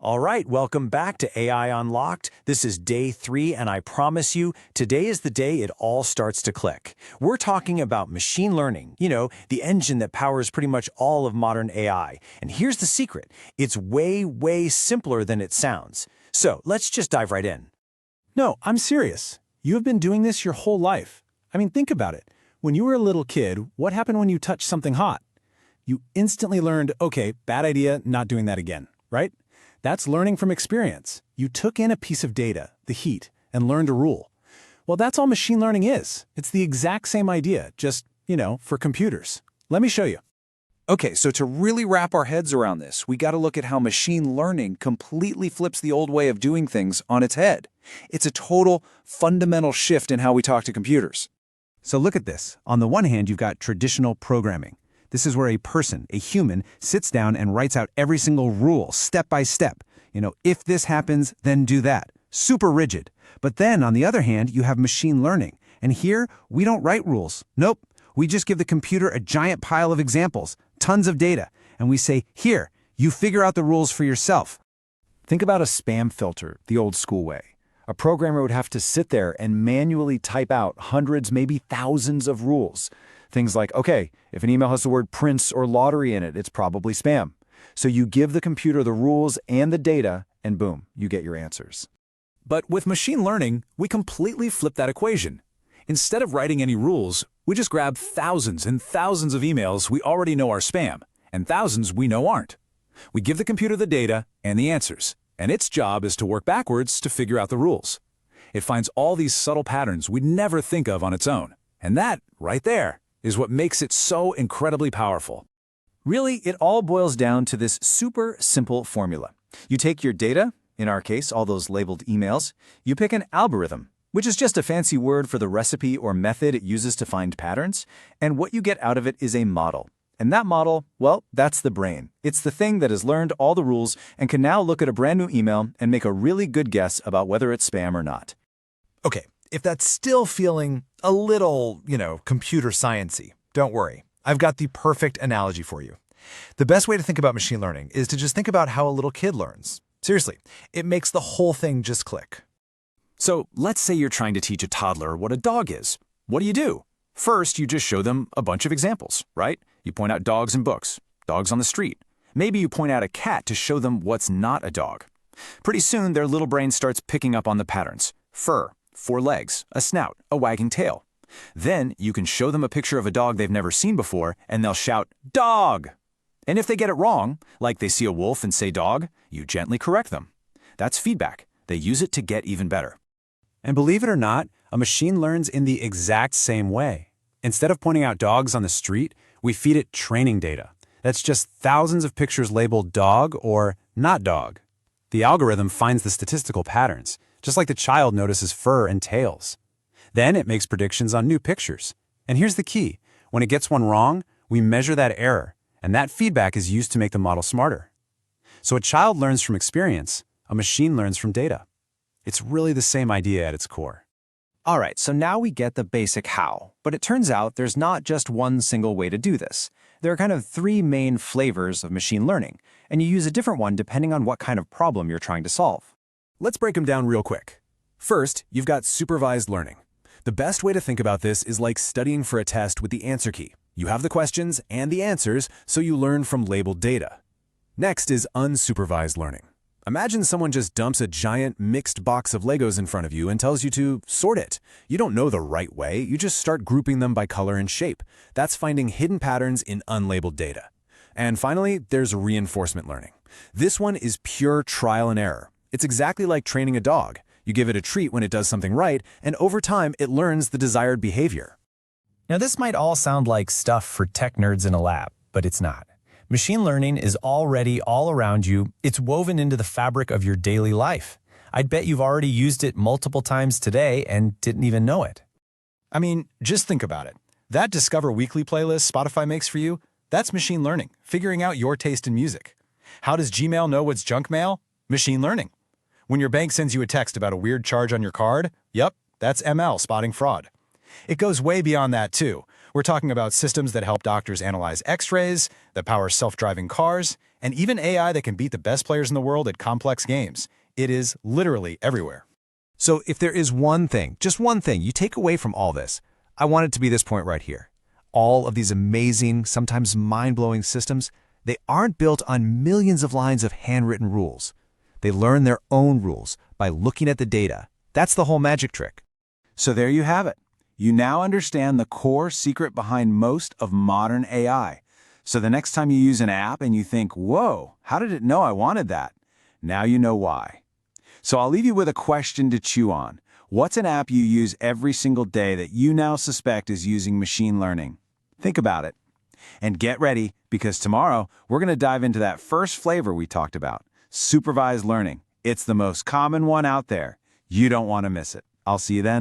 All right, welcome back to AI Unlocked. This is day 3, and I promise you, today is the day it all starts to click. We're talking about machine learning, the engine that powers pretty much all of modern AI. And here's the secret. It's way, way simpler than it sounds. So let's just dive right in. No, I'm serious. You have been doing this your whole life. I mean, think about it. When you were a little kid, what happened when you touched something hot? You instantly learned, okay, bad idea, not doing that again, right? That's learning from experience. You took in a piece of data, the heat, and learned a rule. Well, that's all machine learning is. It's the exact same idea, just, for computers. Let me show you. Okay, so to really wrap our heads around this, we got to look at how machine learning completely flips the old way of doing things on its head. It's a total, fundamental shift in how we talk to computers. So look at this. On the one hand, you've got traditional programming. This is where a person, a human, sits down and writes out every single rule, step by step. If this happens, then do that. Super rigid. But then, on the other hand, you have machine learning. And here, we don't write rules. Nope. We just give the computer a giant pile of examples, tons of data, and we say, here, you figure out the rules for yourself. Think about a spam filter, the old school way. A programmer would have to sit there and manually type out hundreds, maybe thousands of rules. Things like, okay, if an email has the word prince or lottery in it, it's probably spam. So you give the computer the rules and the data, and boom, you get your answers. But with machine learning, we completely flip that equation. Instead of writing any rules, we just grab thousands and thousands of emails we already know are spam, and thousands we know aren't. We give the computer the data and the answers, and its job is to work backwards to figure out the rules. It finds all these subtle patterns we'd never think of on its own, and that, right there, is what makes it so incredibly powerful. Really, it all boils down to this super simple formula. You take your data, in our case, all those labeled emails, you pick an algorithm, which is just a fancy word for the recipe or method it uses to find patterns, and what you get out of it is a model. And that model, well, that's the brain. It's the thing that has learned all the rules and can now look at a brand new email and make a really good guess about whether it's spam or not. Okay, if that's still feeling a little, computer science-y, don't worry. I've got the perfect analogy for you. The best way to think about machine learning is to just think about how a little kid learns. Seriously, it makes the whole thing just click. So let's say you're trying to teach a toddler what a dog is. What do? First, you just show them a bunch of examples, right? You point out dogs in books, dogs on the street. Maybe you point out a cat to show them what's not a dog. Pretty soon, their little brain starts picking up on the patterns. Fur, 4 legs, a snout, a wagging tail. Then you can show them a picture of a dog they've never seen before, and they'll shout, "Dog!" And if they get it wrong, like they see a wolf and say dog, you gently correct them. That's feedback. They use it to get even better. And believe it or not, a machine learns in the exact same way. Instead of pointing out dogs on the street, we feed it training data. That's just thousands of pictures labeled dog or not dog. The algorithm finds the statistical patterns, just like the child notices fur and tails. Then it makes predictions on new pictures. And here's the key. When it gets one wrong, we measure that error, and that feedback is used to make the model smarter. So a child learns from experience, a machine learns from data. It's really the same idea at its core. All right, so now we get the basic how, but it turns out there's not just one single way to do this. There are kind of 3 main flavors of machine learning, and you use a different one depending on what kind of problem you're trying to solve. Let's break them down real quick. First, you've got supervised learning. The best way to think about this is like studying for a test with the answer key. You have the questions and the answers, so you learn from labeled data. Next is unsupervised learning. Imagine someone just dumps a giant mixed box of Legos in front of you and tells you to sort it. You don't know the right way, you just start grouping them by color and shape. That's finding hidden patterns in unlabeled data. And finally, there's reinforcement learning. This one is pure trial and error. It's exactly like training a dog. You give it a treat when it does something right, and over time, it learns the desired behavior. Now, this might all sound like stuff for tech nerds in a lab, but it's not. Machine learning is already all around you. It's woven into the fabric of your daily life. I'd bet you've already used it multiple times today and didn't even know it. I mean, just think about it. That Discover Weekly playlist Spotify makes for you, that's machine learning, figuring out your taste in music. How does Gmail know what's junk mail? Machine learning. When your bank sends you a text about a weird charge on your card, yep, that's ML spotting fraud. It goes way beyond that too. We're talking about systems that help doctors analyze x-rays, that power self-driving cars, and even AI that can beat the best players in the world at complex games. It is literally everywhere. So if there is one thing, just one thing, you take away from all this, I want it to be this point right here. All of these amazing, sometimes mind-blowing systems, they aren't built on millions of lines of handwritten rules. They learn their own rules by looking at the data. That's the whole magic trick. So there you have it. You now understand the core secret behind most of modern AI. So the next time you use an app and you think, whoa, how did it know I wanted that? Now you know why. So I'll leave you with a question to chew on. What's an app you use every single day that you now suspect is using machine learning? Think about it. And get ready, because tomorrow we're going to dive into that first flavor we talked about, supervised learning. It's the most common one out there. You don't want to miss it. I'll see you then.